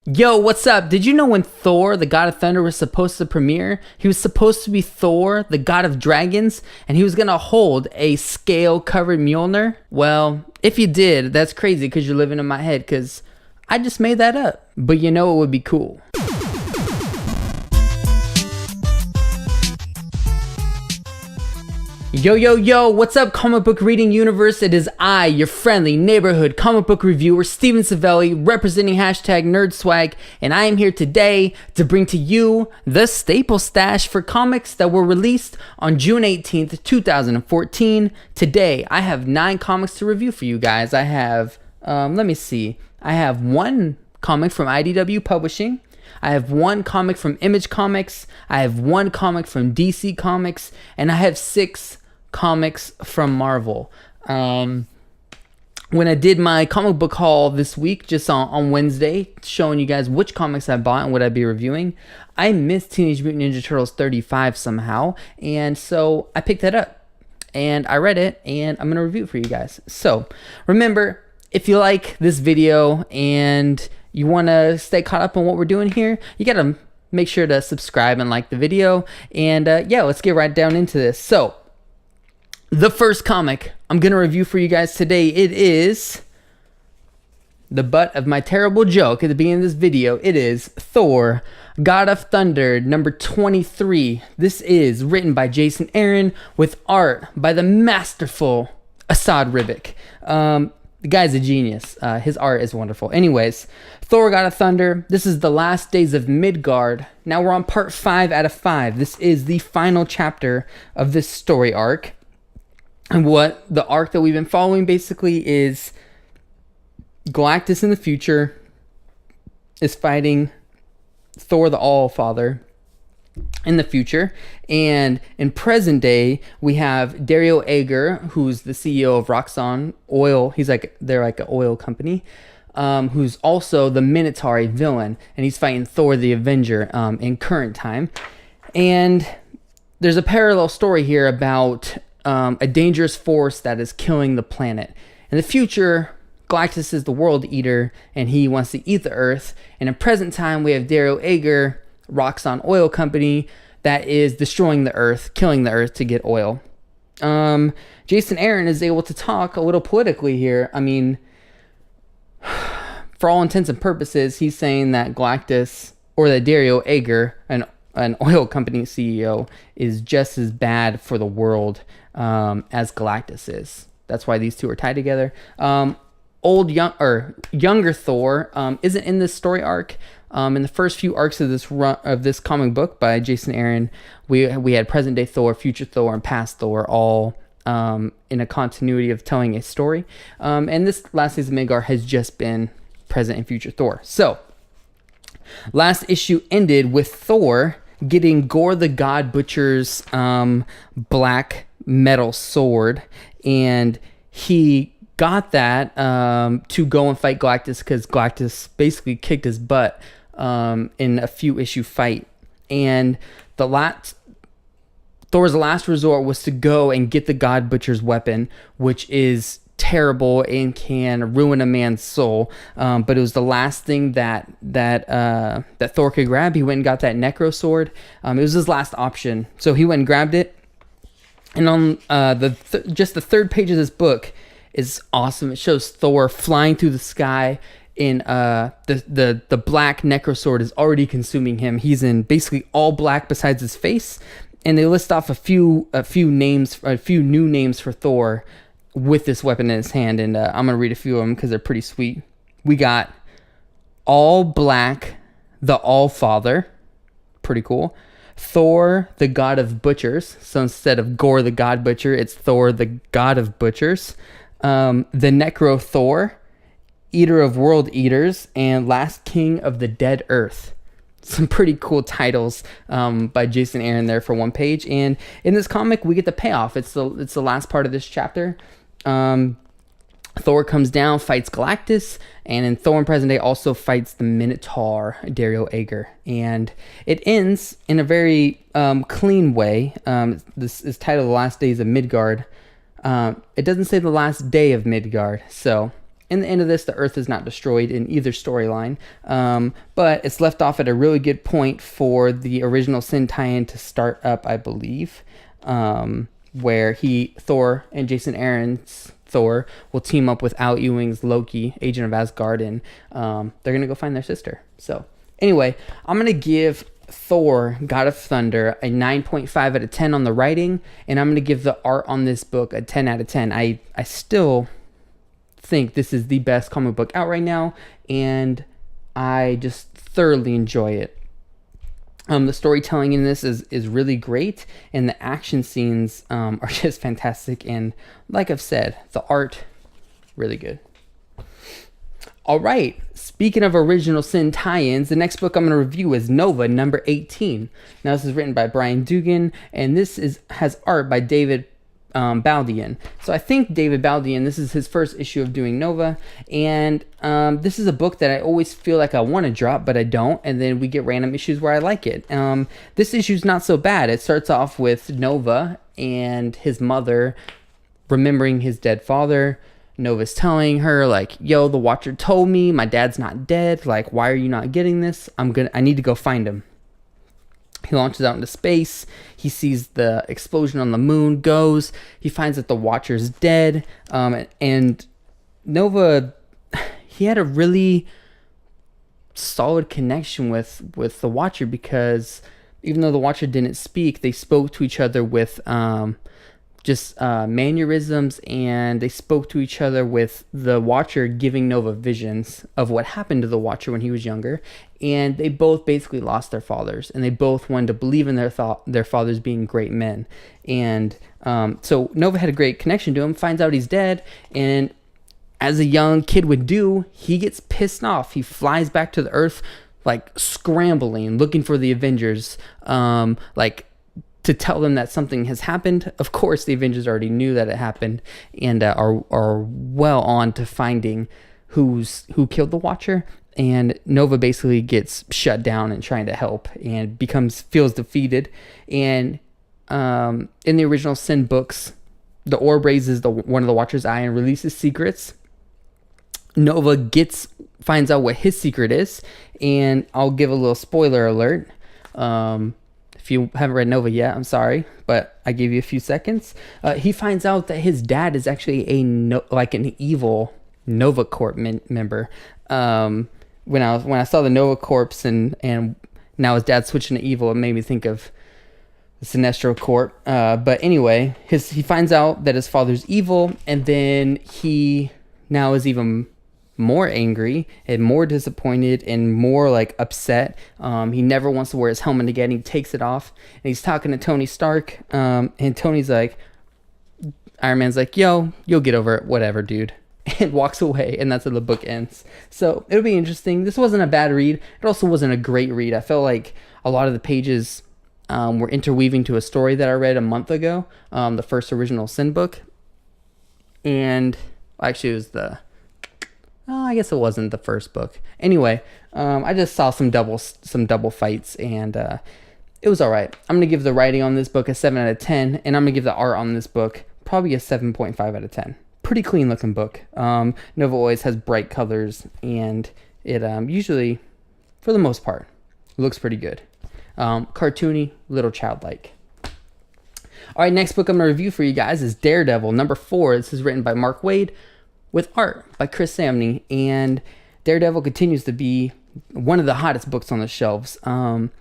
Yo, what's up? Did you know when Thor, the God of Thunder, was supposed to premiere, he was supposed to be Thor, the God of Dragons, and he was gonna hold a scale-covered Mjolnir? Well, if you did, that's crazy because you're living in my head because I just made that up. But you know it would be cool. Yo, what's up, comic book reading universe? It is I, your friendly neighborhood comic book reviewer, Steven Savelli, representing #NerdSwag, and I am here today to bring to you the staple stash for comics that were released on June 18th, 2014. Today, I have 9 comics to review for you guys. I have, let me see, I have 1 comic from IDW Publishing. I have 1 comic from Image Comics. I have 1 comic from DC Comics, and I have 6 comics from Marvel. When I did my comic book haul this week, just on Wednesday, showing you guys which comics I bought and what I'd be reviewing, I missed Teenage Mutant Ninja Turtles 35 somehow, and so I picked that up and I read it, and I'm gonna review it for you guys. So remember, if you like this video and you want to stay caught up on what we're doing here, you gotta make sure to subscribe and like the video, and yeah, let's get right down into this. So the first comic I'm gonna review for you guys today, it is the butt of my terrible joke at the beginning of this video. It is Thor, God of Thunder, number 23. This is written by Jason Aaron with art by the masterful Asad Ribic. The guy's a genius. His art is wonderful. Anyways, Thor, God of Thunder. This is the last days of Midgard. Now we're on part 5 out of 5. This is the final chapter of this story arc. And what the arc that we've been following basically is Galactus in the future is fighting Thor the All-Father in the future, and in present day we have Dario Ager, who's the CEO of Roxxon Oil. They're like an oil company, who's also the Minotaur villain, and he's fighting Thor the Avenger in current time. And there's a parallel story here about a dangerous force that is killing the planet. In the future, Galactus is the world eater, and he wants to eat the Earth. And in present time, we have Dario Ager, Roxxon Oil Company, that is destroying the Earth, killing the Earth to get oil. Jason Aaron is able to talk a little politically here. I mean, for all intents and purposes, he's saying that Galactus, or that Dario Ager, an oil company CEO, is just as bad for the world as Galactus is. That's why these two are tied together. Younger Thor isn't in this story arc. In the first few arcs of this comic book by Jason Aaron, we had present day Thor, future Thor, and past Thor, all in a continuity of telling a story. And this last days of Midgard has just been present and future Thor. So last issue ended with Thor getting Gore the God Butcher's black metal sword, and he got that to go and fight Galactus because Galactus basically kicked his butt in a few issue fight. And Thor's last resort was to go and get the God Butcher's weapon, which is terrible and can ruin a man's soul. But it was the last thing that Thor could grab. He went and got that Necro sword. It was his last option, so he went and grabbed it. And on just the third page of this book is awesome. It shows Thor flying through the sky in the black Necro sword is already consuming him. He's in basically all black besides his face, and they list off a few new names for Thor with this weapon in his hand, and I'm gonna read a few of them because they're pretty sweet. We got All Black, the All-Father, pretty cool. Thor, the God of Butchers. So instead of Gore the God Butcher, it's Thor, the God of Butchers. The Necro Thor, Eater of World Eaters, and Last King of the Dead Earth. Some pretty cool titles by Jason Aaron there for one page. And in this comic, we get the payoff. It's the last part of this chapter. Thor comes down, fights Galactus, and in Thor in present day also fights the Minotaur, Dario Ager. And it ends in a very clean way. This is titled The Last Days of Midgard. It doesn't say the last day of Midgard, so in the end of this, the Earth is not destroyed in either storyline, but it's left off at a really good point for the original Sin tie-in to start up, I believe, where Thor and Jason Aaron's Thor will team up with Al Ewing's Loki, Agent of Asgard, and they're going to go find their sister. So anyway, I'm going to give Thor, God of Thunder, a 9.5 out of 10 on the writing, and I'm going to give the art on this book a 10 out of 10. I still think this is the best comic book out right now, and I just thoroughly enjoy it. The storytelling in this is really great, and the action scenes are just fantastic, and like I've said, the art, really good. All right, speaking of original Sin tie-ins, the next book I'm going to review is Nova, number 18. Now, this is written by Brian Duggan, and this has art by David Baldian. So I think David Baldian, this is his first issue of doing Nova, and this is a book that I always feel like I want to drop, but I don't, and then we get random issues where I like it. This issue's not so bad. It starts off with Nova and his mother remembering his dead father. Nova's telling her, like, yo, the Watcher told me my dad's not dead. Like, why are you not getting this? I need to go find him. He launches out into space. He sees the explosion on the moon, he finds that the Watcher's dead. And Nova, he had a really solid connection with the Watcher, because even though the Watcher didn't speak, they spoke to each other with mannerisms, and they spoke to each other with the Watcher giving Nova visions of what happened to the Watcher when he was younger, and they both basically lost their fathers, and they both wanted to believe in their fathers being great men. And so Nova had a great connection to him, finds out he's dead, and as a young kid would do, he gets pissed off. He flies back to the Earth, like scrambling, looking for the Avengers, to tell them that something has happened. Of course, the Avengers already knew that it happened, and are well on to finding who killed the Watcher. And Nova basically gets shut down and trying to help, and feels defeated. And in the original Sin books, the orb raises one of the Watcher's eye and releases secrets. Nova finds out what his secret is, and I'll give a little spoiler alert. If you haven't read Nova yet, I'm sorry, but I gave you a few seconds. He finds out that his dad is actually an evil Nova Corp member. When I saw the Nova Corps and now his dad's switching to evil, it made me think of the Sinestro Corp. But anyway, he finds out that his father's evil, and then he now is even more angry and more disappointed and more like upset. He never wants to wear his helmet again. He takes it off, and he's talking to Tony Stark, and Tony's like, Iron Man's like, yo, you'll get over it, whatever, dude, and walks away, and that's how the book ends. So it'll be interesting. This wasn't a bad read. It also wasn't a great read. I felt like a lot of the pages were interweaving to a story that I read a month ago, the first original Sin book, and actually it was I guess it wasn't the first book. Anyway, I just saw some double fights, and it was all right. I'm gonna give the writing on this book a 7 out of 10, and I'm gonna give the art on this book probably a 7.5 out of 10. Pretty clean looking book. Nova always has bright colors, and it usually, for the most part, looks pretty good. Cartoony, little childlike. All right, next book I'm gonna review for you guys is Daredevil, number 4. This is written by Mark Waid, with art by Chris Samney, and Daredevil continues to be one of the hottest books on the shelves. In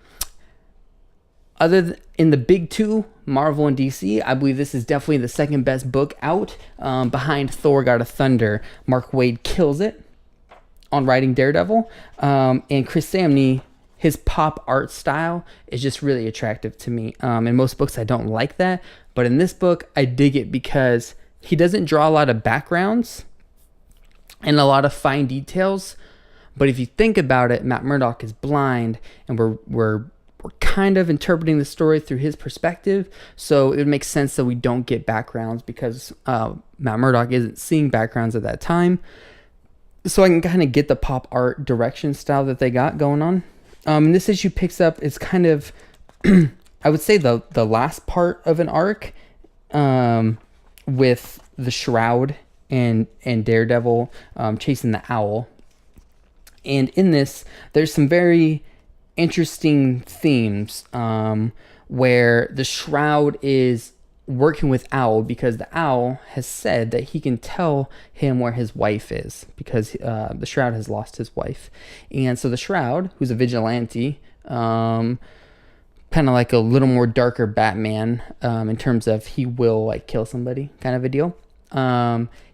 the big two, Marvel and DC, I believe this is definitely the second best book out, behind Thor, God of Thunder. Mark Waid kills it on writing Daredevil, and Chris Samney, his pop art style is just really attractive to me. In most books, I don't like that, but in this book, I dig it because he doesn't draw a lot of backgrounds and a lot of fine details, but if you think about it, Matt Murdock is blind, and we're kind of interpreting the story through his perspective, so it would make sense that we don't get backgrounds because Matt Murdock isn't seeing backgrounds at that time. So I can kind of get the pop art direction style that they got going on. And this issue picks up is kind of, I would say the last part of an arc, with the Shroud and Daredevil chasing the owl. And in this, there's some very interesting themes where the Shroud is working with Owl because the Owl has said that he can tell him where his wife is because the Shroud has lost his wife. And so the Shroud, who's a vigilante, kind of like a little more darker Batman in terms of he will like kill somebody kind of a deal.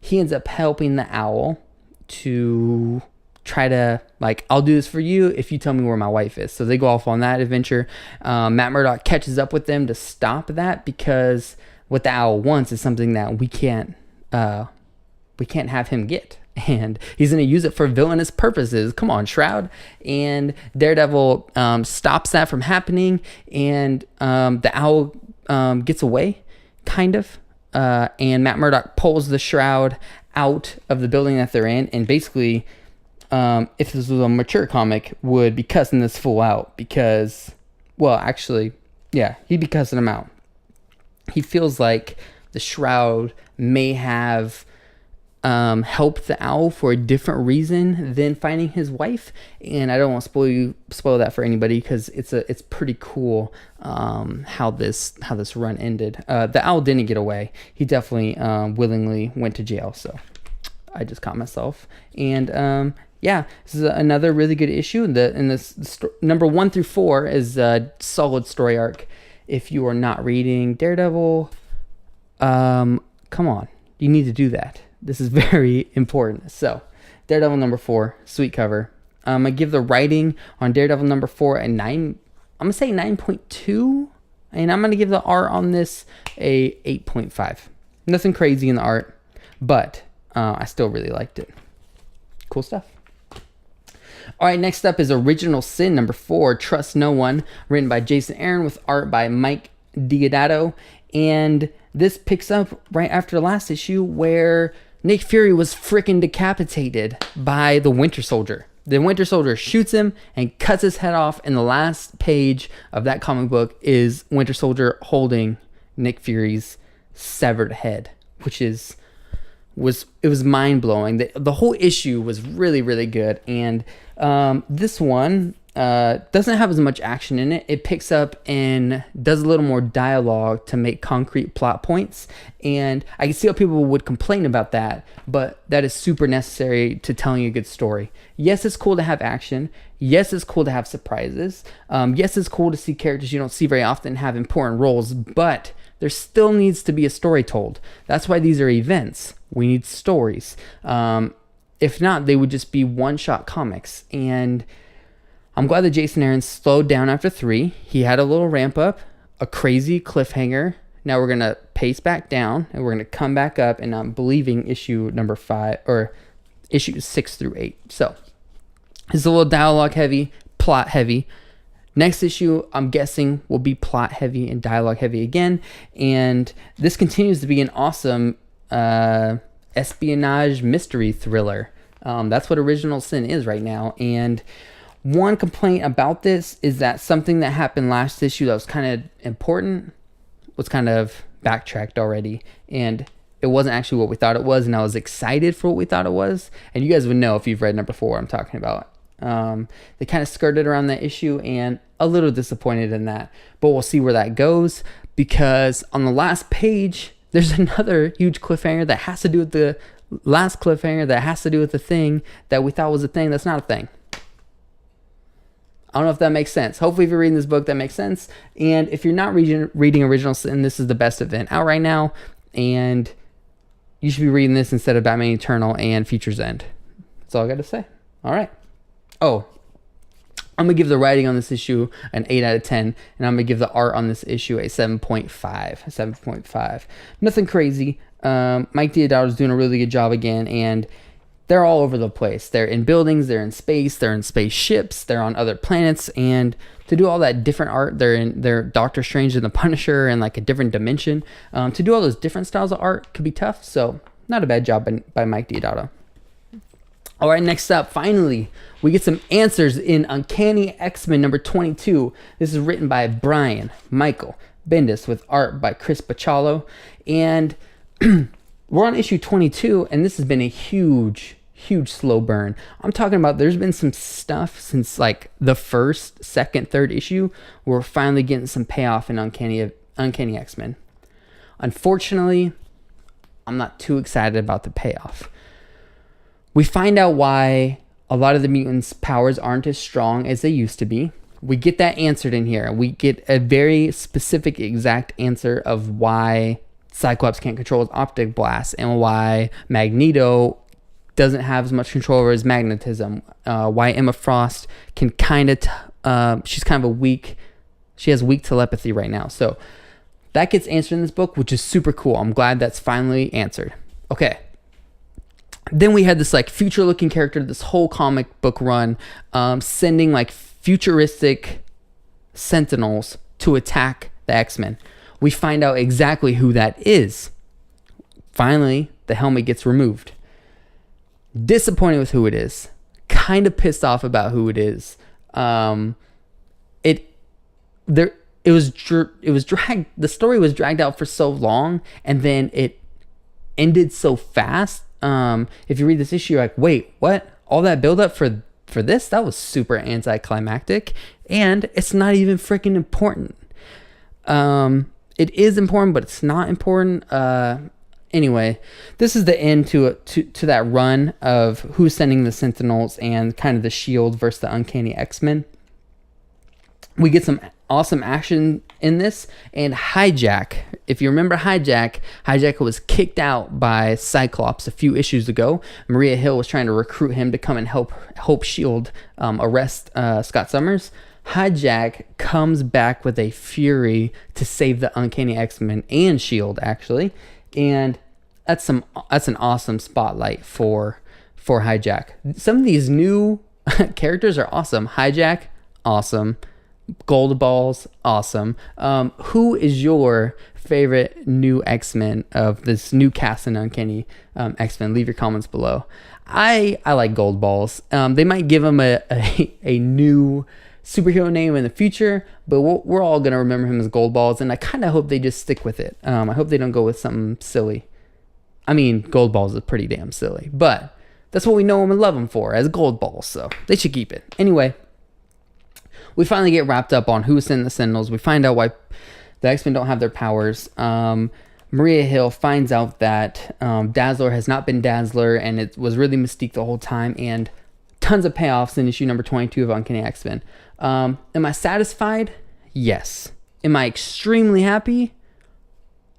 He ends up helping the Owl to try to, like, I'll do this for you if you tell me where my wife is. So they go off on that adventure. Matt Murdock catches up with them to stop that because what the Owl wants is something that we can't have him get. And he's going to use it for villainous purposes. Come on, Shroud. And Daredevil stops that from happening. And the Owl gets away, kind of. And Matt Murdock pulls the Shroud out of the building that they're in. And basically, if this was a mature comic, would be cussing this fool out because, well, actually, yeah, he'd be cussing him out. He feels like the Shroud may have helped the Owl for a different reason than finding his wife, and I don't want to spoil that for anybody because it's pretty cool how this run ended. The Owl didn't get away. He definitely willingly went to jail. So I just caught myself. And yeah, this is another really good issue. Number 1 through 4 is a solid story arc. If you are not reading Daredevil, come on, you need to do that. This is very important. So, Daredevil number 4, sweet cover. I'm going to give the writing on Daredevil number 4 a 9. I'm going to say 9.2. And I'm going to give the art on this a 8.5. Nothing crazy in the art, but I still really liked it. Cool stuff. All right, next up is Original Sin number 4, Trust No One, written by Jason Aaron with art by Mike Deodato. And this picks up right after the last issue where Nick Fury was freaking decapitated by the Winter Soldier. The Winter Soldier shoots him and cuts his head off, and the last page of that comic book is Winter Soldier holding Nick Fury's severed head, which was mind-blowing. The whole issue was really, really good, and this one doesn't have as much action in it. It picks up and does a little more dialogue to make concrete plot points, and I can see how people would complain about that, but that is super necessary to telling a good story. Yes, it's cool to have action. Yes, it's cool to have surprises. Yes, it's cool to see characters you don't see very often have important roles, but there still needs to be a story told. That's why these are events. We need stories. If not, they would just be one-shot comics. And I'm glad that Jason Aaron slowed down after 3. He had a little ramp up, a crazy cliffhanger. Now we're going to pace back down, and we're going to come back up, and I'm believing issue number 5, or issues 6 through 8. So it's a little dialogue heavy, plot heavy. Next issue, I'm guessing, will be plot heavy and dialogue heavy again. And this continues to be an awesome espionage mystery thriller. That's what Original Sin is right now. And one complaint about this is that something that happened last issue that was kind of important was kind of backtracked already. And it wasn't actually what we thought it was. And I was excited for what we thought it was. And you guys would know if you've read number 4 what I'm talking about. They kind of skirted around that issue, and a little disappointed in that. But we'll see where that goes, because on the last page, there's another huge cliffhanger that has to do with the last cliffhanger that has to do with the thing that we thought was a thing that's not a thing. I don't know if that makes sense. Hopefully, if you're reading this book, that makes sense. And if you're not reading Original Sin, this is the best event out right now, and you should be reading this instead of Batman Eternal and Future's End. That's all I got to say. All right. Oh, I'm going to give the writing on this issue an 8 out of 10, and I'm going to give the art on this issue a 7.5. 7.5. Nothing crazy. Mike Deodato's doing a really good job again, and they're all over the place. They're in buildings, they're in space, they're in spaceships, they're on other planets, and to do all that different art, they're Doctor Strange and the Punisher in like a different dimension. To do all those different styles of art could be tough, so not a bad job by Mike Deodato. All right, next up, finally, we get some answers in Uncanny X-Men number 22. This is written by Brian Michael Bendis with art by Chris Bachalo. And We're on issue 22, and this has been a huge slow burn. I'm talking about there's been some stuff since like the first, second, third issue where we're finally getting some payoff in Uncanny X-Men. Unfortunately, I'm not too excited about the payoff. We find out why a lot of the mutants' powers aren't as strong as they used to be. We get that answered in here. We get a very specific, exact answer of why Cyclops can't control his optic blast and why Magneto doesn't have as much control over his magnetism. Why Emma Frost can kind of, she's kind of she has weak telepathy right now. So that gets answered in this book, which is super cool. I'm glad that's finally answered. Okay. Then we had this like future looking character, this whole comic book run, sending like futuristic sentinels to attack the X-Men. We find out exactly who that is. Finally, the helmet gets removed. Disappointed with who it is. Kind of pissed off about who it is. It was dragged. The story was dragged out for so long, and then it ended so fast. If you read this issue, you're like, wait, what? All that build up for this? That was super anticlimactic, and it's not even freaking important. It is important, but it's not important. Anyway, this is the end to that run of who's sending the Sentinels and kind of the Shield versus the Uncanny X-Men. We get some awesome action in this, and Hijack. If you remember Hijack was kicked out by Cyclops a few issues ago. Maria Hill was trying to recruit him to come and help Shield arrest Scott Summers. Hijack comes back with a fury to save the Uncanny X-Men and Shield, actually. And that's an awesome spotlight for Hijack. Some of these new characters are awesome. Hijack, awesome. Gold Balls, awesome. Who is your favorite new X-Men of this new cast in Uncanny X-Men? Leave your comments below. I like Gold Balls. They might give him a new superhero name in the future, but we're all gonna remember him as Gold Balls, and I kind of hope they just stick with it. I hope they don't go with something silly. I mean, Gold Balls is pretty damn silly, but that's what we know him and love him for, as Gold Balls, so they should keep it. Anyway, we finally get wrapped up on who's sending the Sentinels. We find out why the X-Men don't have their powers. Maria Hill finds out that Dazzler has not been Dazzler, and it was really Mystique the whole time, and tons of payoffs in issue number 22 of Uncanny X-Men. Am I satisfied? Yes. Am I extremely happy?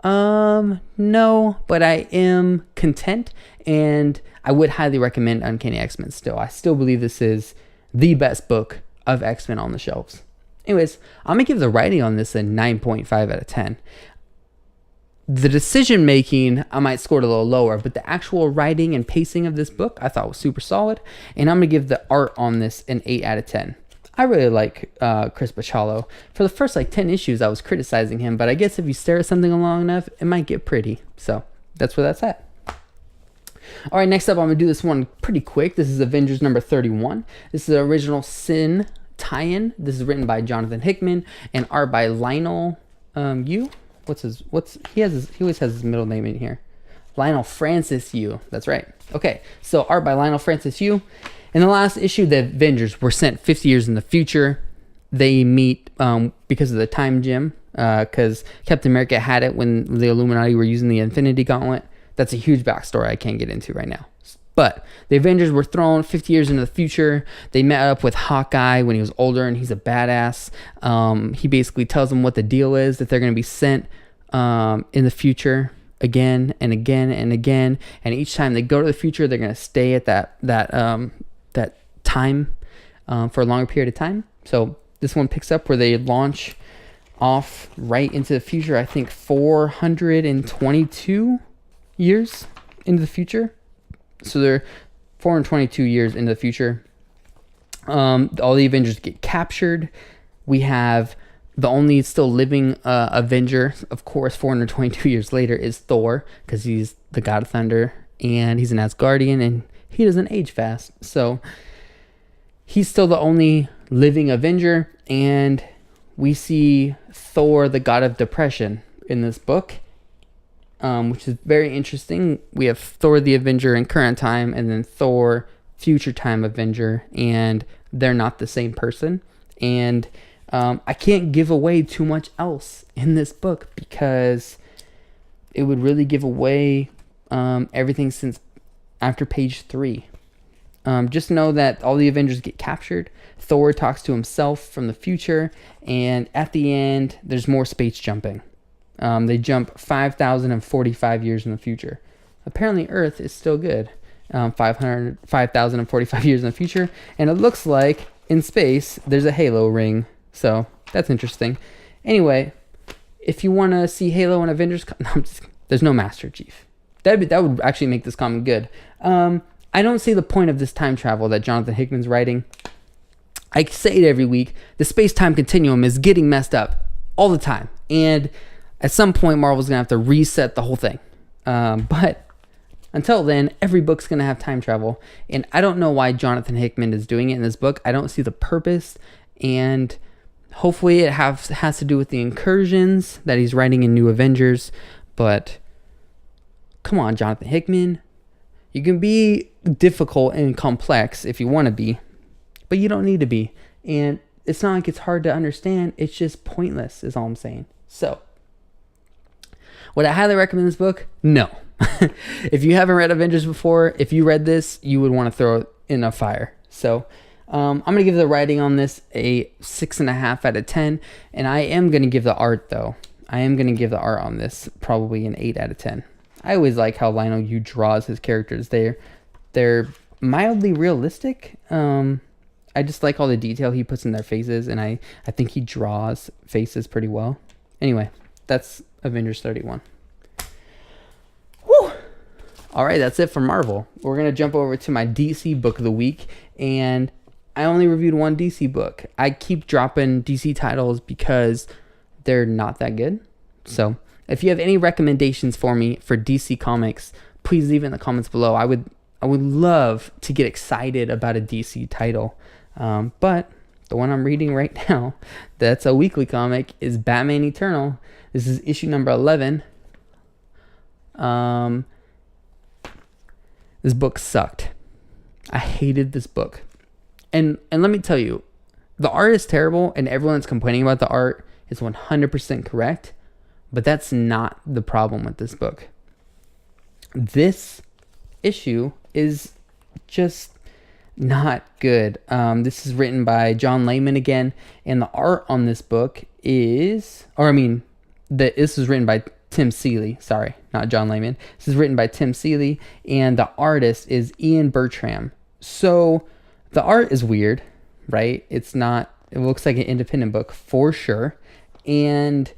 No, but I am content, and I would highly recommend Uncanny X-Men still. I still believe this is the best book of X-Men on the shelves. Anyways, I'm gonna give the writing on this a 9.5 out of 10. The decision making, I might score it a little lower, but the actual writing and pacing of this book I thought was super solid, and I'm gonna give the art on this an 8 out of 10. I really like Chris Bachalo. For the first 10 issues, I was criticizing him, but I guess if you stare at something long enough, it might get pretty. So that's where that's at. All right, next up, I'm going to do this one pretty quick. This is Avengers number 31. This is the original Sin tie-in. This is written by Jonathan Hickman and art by Lionel Yu. He always has his middle name in here. Lionel Francis Yu. That's right. Okay, so art by Lionel Francis Yu. In the last issue, the Avengers were sent 50 years in the future. They meet because of the time gem, because Captain America had it when the Illuminati were using the Infinity Gauntlet. That's a huge backstory I can't get into right now. But the Avengers were thrown 50 years into the future. They met up with Hawkeye when he was older, and he's a badass. He basically tells them what the deal is, that they're going to be sent in the future again and again and again. And each time they go to the future, they're going to stay at that time for a longer period of time. So this one picks up where they launch off right into the future. I think 422 years into the future. So they're 422 years into the future. All the Avengers get captured. We have the only still living Avenger, of course, 422 years later, is Thor, because he's the God of Thunder, and he's an Asgardian, and he doesn't age fast. So he's still the only living Avenger, and we see Thor, the God of Depression, in this book. which is very interesting. We have Thor the Avenger in current time, and then Thor future time Avenger, and they're not the same person. And I can't give away too much else in this book because it would really give away everything since after page 3. Just know that all the Avengers get captured. Thor talks to himself from the future, and at the end, there's more space jumping. They jump 5,045 years in the future. Apparently, Earth is still good. 5,045 years in the future, and it looks like in space there's a Halo ring. So that's interesting. Anyway, if you want to see Halo and Avengers, there's no Master Chief. That would actually make this comic good. I don't see the point of this time travel that Jonathan Hickman's writing. I say it every week. The space-time continuum is getting messed up all the time. And at some point, Marvel's going to have to reset the whole thing. But until then, every book's going to have time travel. And I don't know why Jonathan Hickman is doing it in this book. I don't see the purpose. And hopefully it has to do with the incursions that he's writing in New Avengers. But come on, Jonathan Hickman. You can be difficult and complex if you want to be, but you don't need to be. And it's not like it's hard to understand. It's just pointless is all I'm saying. So, would I highly recommend this book? No. If you haven't read Avengers before, if you read this, you would want to throw it in a fire. So, I'm going to give the writing on this a 6.5 out of 10. And I am going to give the art, though. I am going to give the art on this probably an 8 out of 10. I always like how Lionel Yu draws his characters. They're mildly realistic. I just like all the detail he puts in their faces, and I think he draws faces pretty well. Anyway, that's Avengers 31. Whew! All right, that's it for Marvel. We're going to jump over to my DC book of the week, and I only reviewed one DC book. I keep dropping DC titles because they're not that good. So if you have any recommendations for me for DC Comics, please leave it in the comments below. I would love to get excited about a DC title. But the one I'm reading right now, that's a weekly comic, is Batman Eternal. This is issue number 11. This book sucked. I hated this book. And let me tell you, the art is terrible, and everyone that's complaining about the art is 100% correct. But that's not the problem with this book. This issue is just not good. This is written by John Layman again, and the art on this book is, this is written by Tim Seeley. Sorry, not John Layman. This is written by Tim Seeley, and the artist is Ian Bertram. So the art is weird, right? It looks like an independent book for sure, and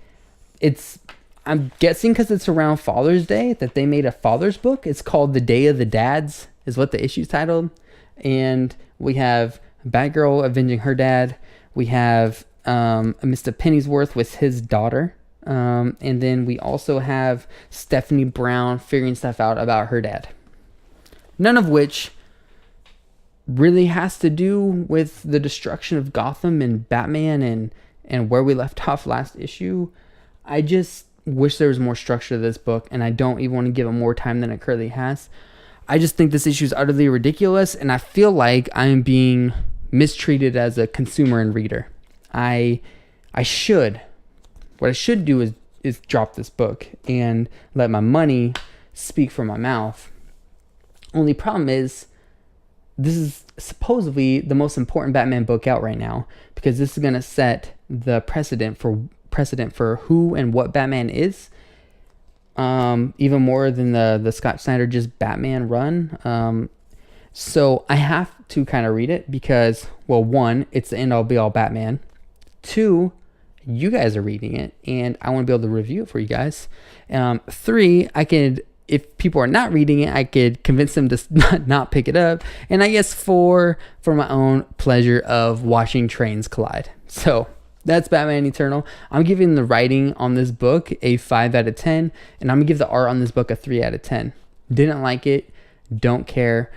I'm guessing because it's around Father's Day that they made a father's book. It's called The Day of the Dads is what the issue's titled. And we have Batgirl avenging her dad. We have Mr. Pennyworth with his daughter. And then we also have Stephanie Brown figuring stuff out about her dad. None of which really has to do with the destruction of Gotham and Batman and where we left off last issue. I just wish there was more structure to this book, and I don't even want to give it more time than it currently has. I just think this issue is utterly ridiculous, and I feel like I am being mistreated as a consumer and reader. What I should do is drop this book and let my money speak for my mouth. Only problem is, this is supposedly the most important Batman book out right now, because this is going to set the precedent for who and what Batman is, even more than the Scott Snyder just Batman run. So I have to kind of read it because, well, one, it's the end-all be-all Batman. Two, you guys are reading it, and I want to be able to review it for you guys. Three, if people are not reading it, I could convince them to not pick it up. And I guess four, for my own pleasure of watching trains collide. So that's Batman Eternal. I'm giving the writing on this book a 5 out of 10, and I'm going to give the art on this book a 3 out of 10. Didn't like it. Don't care.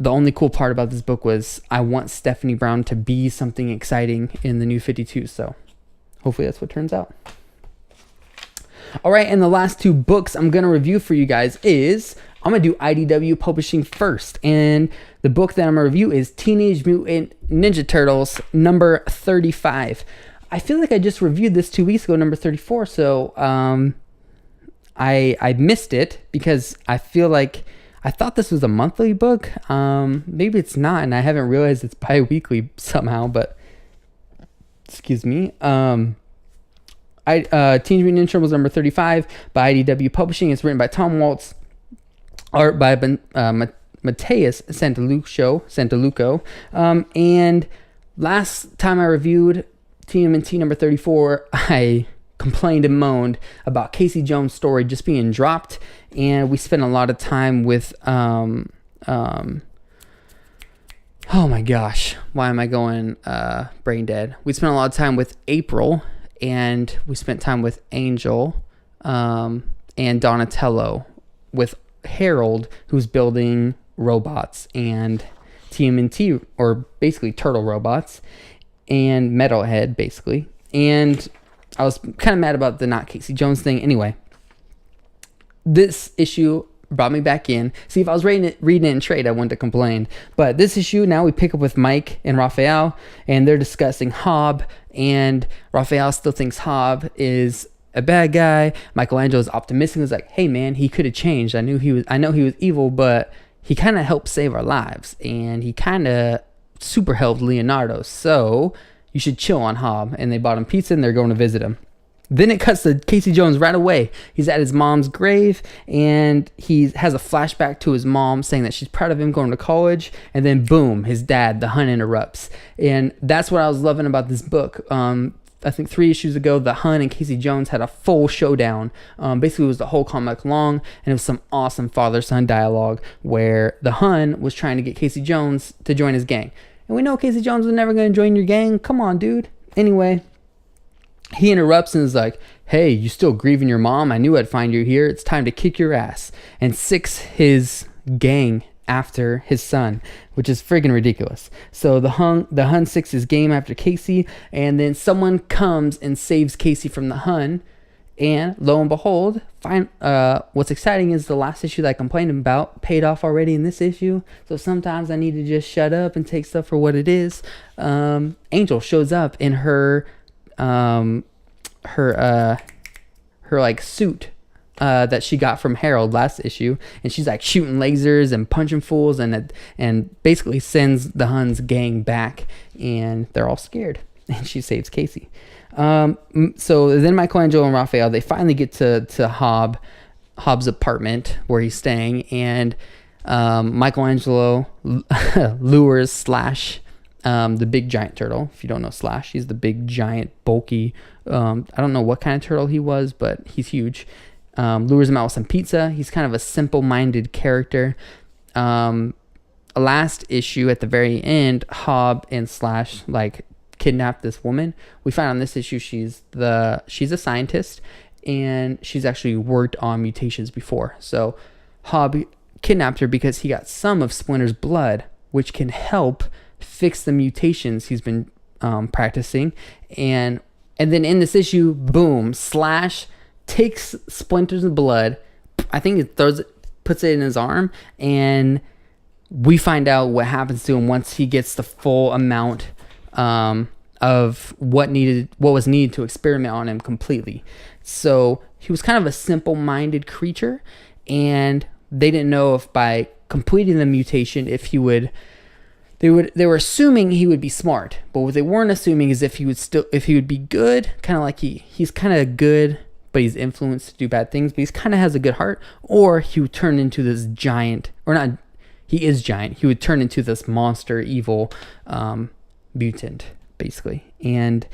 The only cool part about this book was I want Stephanie Brown to be something exciting in the New 52, so hopefully that's what turns out. All right, and the last two books I'm going to review for you guys is, I'm going to do IDW Publishing first. And the book that I'm going to review is Teenage Mutant Ninja Turtles, number 35. I feel like I just reviewed this 2 weeks ago, number 34. So I missed it because I feel like I thought this was a monthly book. Maybe it's not, and I haven't realized it's bi-weekly somehow, but excuse me. Teenage Mutant Ninja Turtles number 35 by IDW Publishing. It's written by Tom Waltz, art by Mateus Santaluco. And last time I reviewed TMNT number 34, I complained and moaned about Casey Jones' story just being dropped, and we spent a lot of time with oh my gosh, why am I going brain dead? We spent a lot of time with April, and we spent time with Angel and Donatello, with Harold, who's building robots and TMNT, or basically turtle robots, and Metalhead basically. And I was kind of mad about the not Casey Jones thing. Anyway, this issue brought me back in. See, if I was reading it in trade, I wouldn't have complained. But this issue, now we pick up with Mike and Raphael, and they're discussing Hob, and Raphael still thinks Hob is a bad guy. Michelangelo is optimistic. He's like, hey man, he could have changed. I know he was evil, but he kind of helped save our lives, and he kind of super helped Leonardo. So you should chill on Hob. And they bought him pizza, and they're going to visit him. Then it cuts to Casey Jones right away. He's at his mom's grave, and he has a flashback to his mom saying that she's proud of him going to college. And then boom, his dad, the Hun, interrupts. And that's what I was loving about this book. I think 3 issues ago, the Hun and Casey Jones had a full showdown. Basically, it was the whole comic long, and it was some awesome father-son dialogue where the Hun was trying to get Casey Jones to join his gang. And we know Casey Jones was never going to join your gang. Come on, dude. Anyway, he interrupts and is like, hey, you still grieving your mom? I knew I'd find you here. It's time to kick your ass. And sicks his gang after his son, which is friggin' ridiculous. So the Hun sicks his game after Casey, and then someone comes and saves Casey from the Hun. And lo and behold, what's exciting is the last issue that I complained about paid off already in this issue. So sometimes I need to just shut up and take stuff for what it is. Angel shows up in her like suit that she got from Harold last issue, and she's like shooting lasers and punching fools, and basically sends the Hun's gang back, and they're all scared, and she saves Casey. So then Michelangelo and Raphael, they finally get to Hobbs' apartment where he's staying, and Michelangelo lures Slash, the big giant turtle. If you don't know Slash, he's the big giant bulky, I don't know what kind of turtle he was, but he's huge. Lures him out with some pizza. He's kind of a simple-minded character. Last issue at the very end, Hob and Slash like kidnapped this woman. We find on this issue she's a scientist, and she's actually worked on mutations before. So Hob kidnapped her because he got some of Splinter's blood, which can help fix the mutations he's been practicing. And then in this issue, boom, Slash takes Splinter's blood. I think it puts it in his arm, and we find out what happens to him once he gets the full amount of what was needed to experiment on him completely. So he was kind of a simple-minded creature, and they didn't know if by completing the mutation, if he would. They were assuming he would be smart, but what they weren't assuming is if he would be good, kind of like he's kind of good, but he's influenced to do bad things, but he kind of has a good heart, or he would turn into this giant, or not. He is giant. He would turn into this monster, evil mutant, basically. And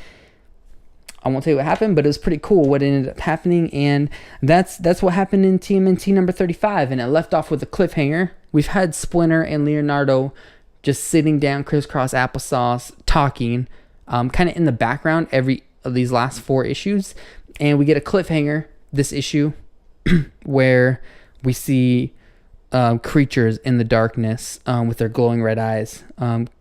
I won't tell you what happened, but it was pretty cool what ended up happening. And that's what happened in TMNT number 35. And it left off with a cliffhanger. We've had Splinter and Leonardo just sitting down, crisscross applesauce, talking, kind of in the background every of these last 4 issues. And we get a cliffhanger this issue where we see creatures in the darkness with their glowing red eyes.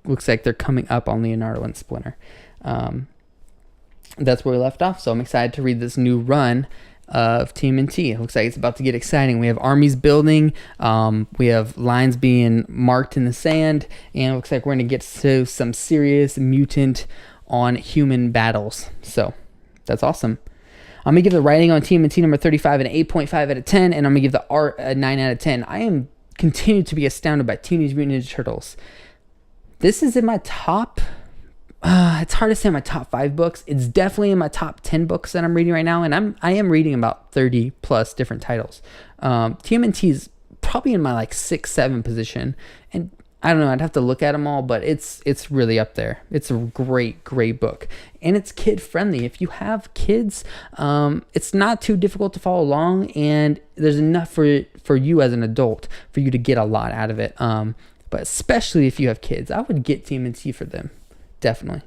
Looks like they're coming up on Leonardo and Splinter. That's where we left off. So I'm excited to read this new run. of TMNT. It looks like it's about to get exciting. We have armies building. We have lines being marked in the sand. And it looks like we're going to get to some serious mutant on human battles. So that's awesome. I'm going to give the writing on TMNT number 35 an 8.5 out of 10. And I'm going to give the art a 9 out of 10. I am continued to be astounded by Teenage Mutant Ninja Turtles. This is in my top... it's hard to say my top 5 books. It's definitely in my top 10 books that I'm reading right now, and I am reading about 30 plus different titles. TMNT is probably in my like 6-7 position, and I don't know, I'd have to look at them all, but it's really up there. It's a great book, and it's kid friendly. If you have kids, it's not too difficult to follow along, and there's enough for you as an adult for you to get a lot out of it. But especially if you have kids, I would get TMNT for them. Definitely.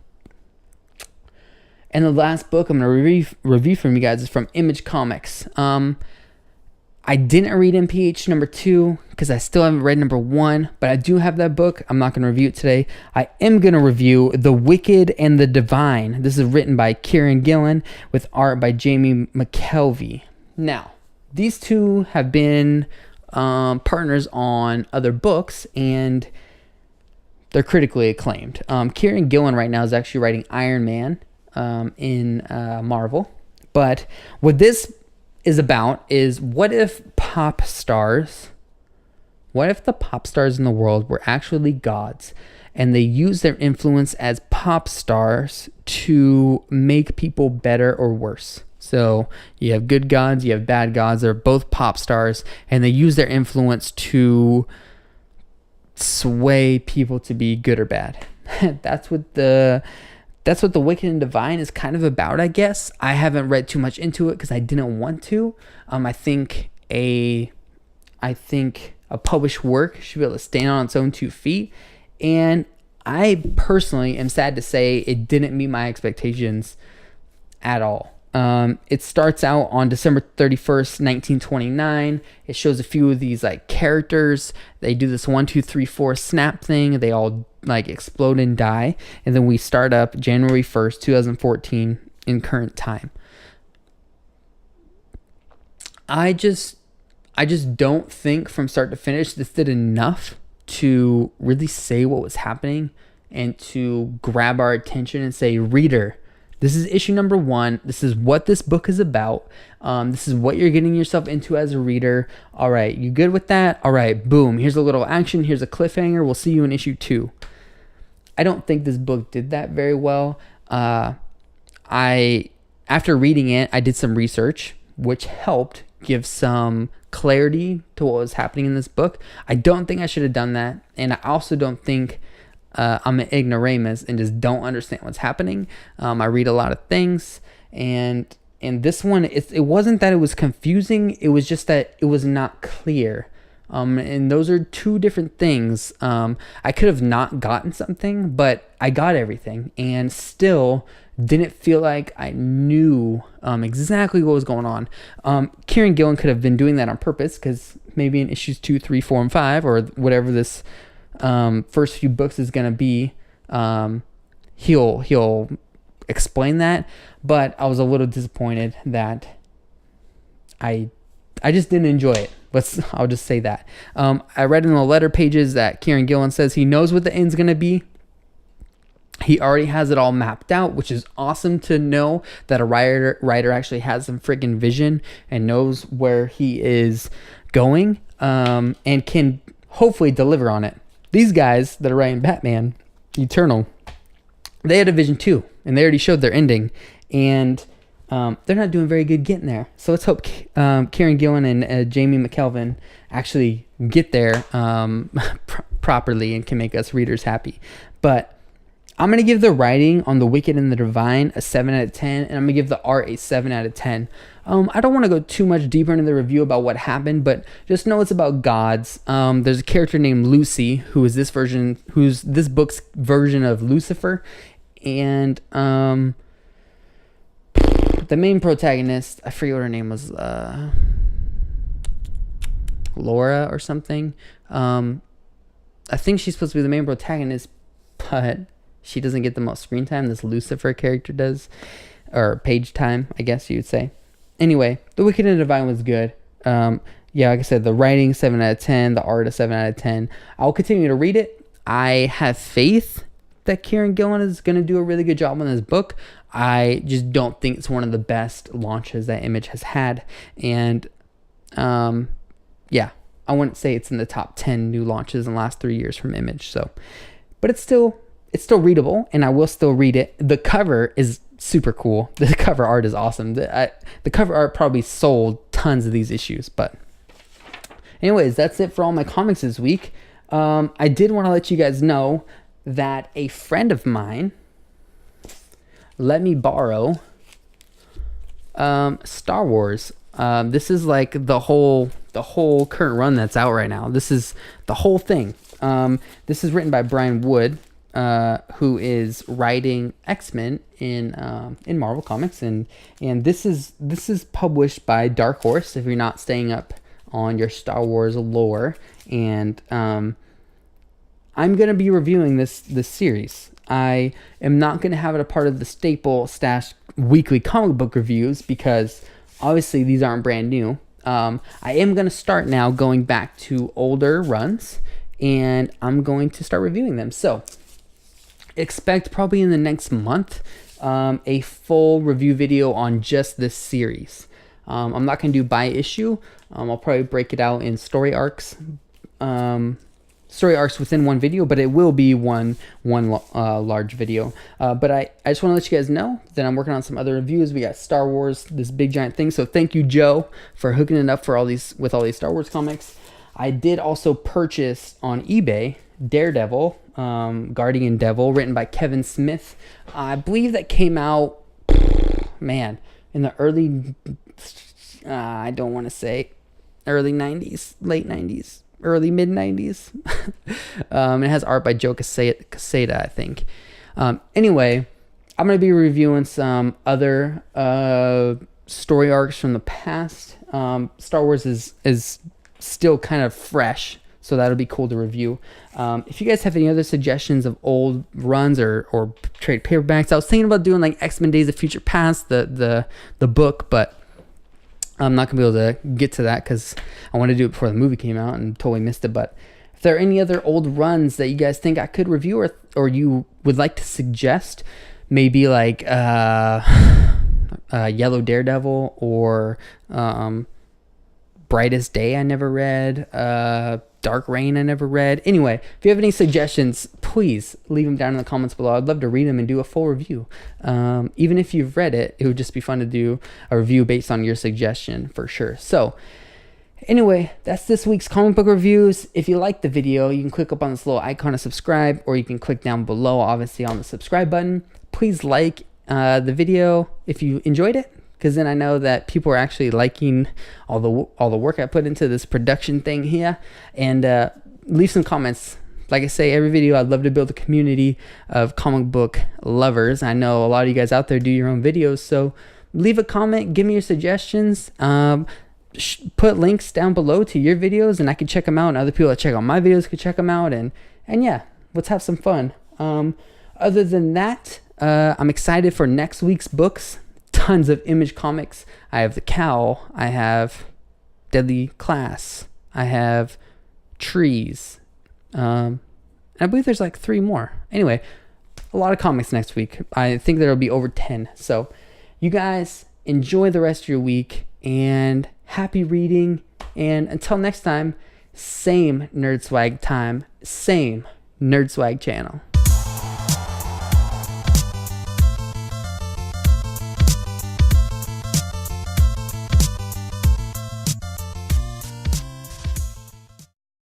And the last book I'm going to review from you guys is from Image Comics. I didn't read MPH number 2 because I still haven't read number 1, but I do have that book. I'm not going to review it today. I am going to review The Wicked and the Divine. This is written by Kieron Gillen with art by Jamie McKelvey. Now, these two have been partners on other books, and they're critically acclaimed. Kieron Gillen right now is actually writing Iron Man in Marvel. But what this is about is, what if the pop stars in the world were actually gods, and they use their influence as pop stars to make people better or worse? So you have good gods, you have bad gods. They're both pop stars, and they use their influence to sway people to be good or bad. That's what the Wicked and Divine is kind of about, I guess. I haven't read too much into it because I didn't want to. I think a published work should be able to stand on its own 2 feet, and I personally am sad to say it didn't meet my expectations at all. It starts out on December 31st, 1929. It shows a few of these like characters. They do this 1, 2, 3, 4 snap thing. They all like explode and die. And then we start up January 1st, 2014 in current time. I just don't think from start to finish this did enough to really say what was happening and to grab our attention and say, reader, this is issue number 1. This is what this book is about. This is what you're getting yourself into as a reader. All right, you good with that? All right, boom. Here's a little action. Here's a cliffhanger. We'll see you in issue 2. I don't think this book did that very well. After reading it, I did some research, which helped give some clarity to what was happening in this book. I don't think I should have done that, and I also don't think I'm an ignoramus and just don't understand what's happening. I read a lot of things, and in this one, it wasn't that it was confusing. It was just that it was not clear. And those are 2 different things. I could have not gotten something, but I got everything, and still didn't feel like I knew exactly what was going on. Kieron Gillen could have been doing that on purpose, because maybe in issues 2, 3, 4, and 5, or whatever this first few books is going to be, he'll explain that. But I was a little disappointed that I just didn't enjoy it. I'll just say that. I read in the letter pages that Kieron Gillen says he knows what the end's going to be. He already has it all mapped out, which is awesome to know that a writer actually has some freaking vision and knows where he is going, and can hopefully deliver on it. These guys that are writing Batman Eternal, they had a vision too, and they already showed their ending, and they're not doing very good getting there. So let's hope Kieron Gillen and Jamie McKelvey actually get there properly and can make us readers happy. But I'm going to give the writing on The Wicked and the Divine a 7 out of 10, and I'm going to give the art a 7 out of 10. I don't want to go too much deeper into the review about what happened, but just know it's about gods. There's a character named Lucy, who's this book's version of Lucifer, and the main protagonist, I forget what her name was, Laura or something. I think she's supposed to be the main protagonist, but she doesn't get the most screen time. This Lucifer character does, or page time, I guess you would say. anyway, The Wicked and Divine was good. Yeah, like I said, the writing 7 out of 10, the art a 7 out of 10. I'll continue to read it. I have faith that Kieron Gillen is going to do a really good job on this book. I just don't think it's one of the best launches that Image has had. And yeah, I wouldn't say it's in the top 10 new launches in the last 3 years from Image. So, but it's still readable, and I will still read it. The cover is super cool. The cover art is awesome. The cover art probably sold tons of these issues. But anyways, that's it for all my comics this week. I did want to let you guys know that a friend of mine let me borrow Star Wars. This is like the whole current run that's out right now. This is the whole thing. This is written by Brian Wood, who is writing X-Men in Marvel Comics, and this is published by Dark Horse. If you're not staying up on your Star Wars lore, and I'm gonna be reviewing this series. I am not gonna have it a part of the staple stash weekly comic book reviews because obviously these aren't brand new. I am gonna start now going back to older runs, and I'm going to start reviewing them. So expect probably in the next month a full review video on just this series. I'm not going to do by issue. I'll probably break it out in story arcs within one video, but it will be one large video. But I just want to let you guys know that I'm working on some other reviews. We got Star Wars, this big giant thing. So thank you, Joe, for hooking it up for all these Star Wars comics. I did also purchase on eBay Daredevil, Guardian Devil, written by Kevin Smith. I believe that came out, man, in the early, I don't want to say early 90s, late 90s, early mid 90s. It has art by Joe Quesada, I think. Anyway, I'm going to be reviewing some other story arcs from the past. Star Wars is still kind of fresh, so that'll be cool to review. If you guys have any other suggestions of old runs or trade paperbacks, I was thinking about doing like X-Men Days of Future Past, the book, but I'm not gonna be able to get to that because I wanted to do it before the movie came out and totally missed it. But if there are any other old runs that you guys think I could review or you would like to suggest, maybe like Yellow Daredevil or Brightest Day I never read, Dark Reign I never read. Anyway, if you have any suggestions, please leave them down in the comments below. I'd love to read them and do a full review. Even if you've read it, it would just be fun to do a review based on your suggestion for sure. So anyway, that's this week's comic book reviews. If you like the video, you can click up on this little icon to subscribe, or you can click down below, obviously, on the subscribe button. Please like the video if you enjoyed it, because then I know that people are actually liking all the work I put into this production thing here. And leave some comments. Like I say, every video, I'd love to build a community of comic book lovers. I know a lot of you guys out there do your own videos, so leave a comment, give me your suggestions. Put links down below to your videos, and I can check them out, and other people that check out my videos could check them out. And yeah, let's have some fun. Other than that, I'm excited for next week's books. Tons of Image comics. I have The Cowl, I have Deadly Class, I have Trees, and I believe there's like 3 more. Anyway, a lot of comics next week. I think there'll be over 10. So you guys enjoy the rest of your week, and happy reading. And until next time, same Nerd Swag time, same Nerd Swag channel.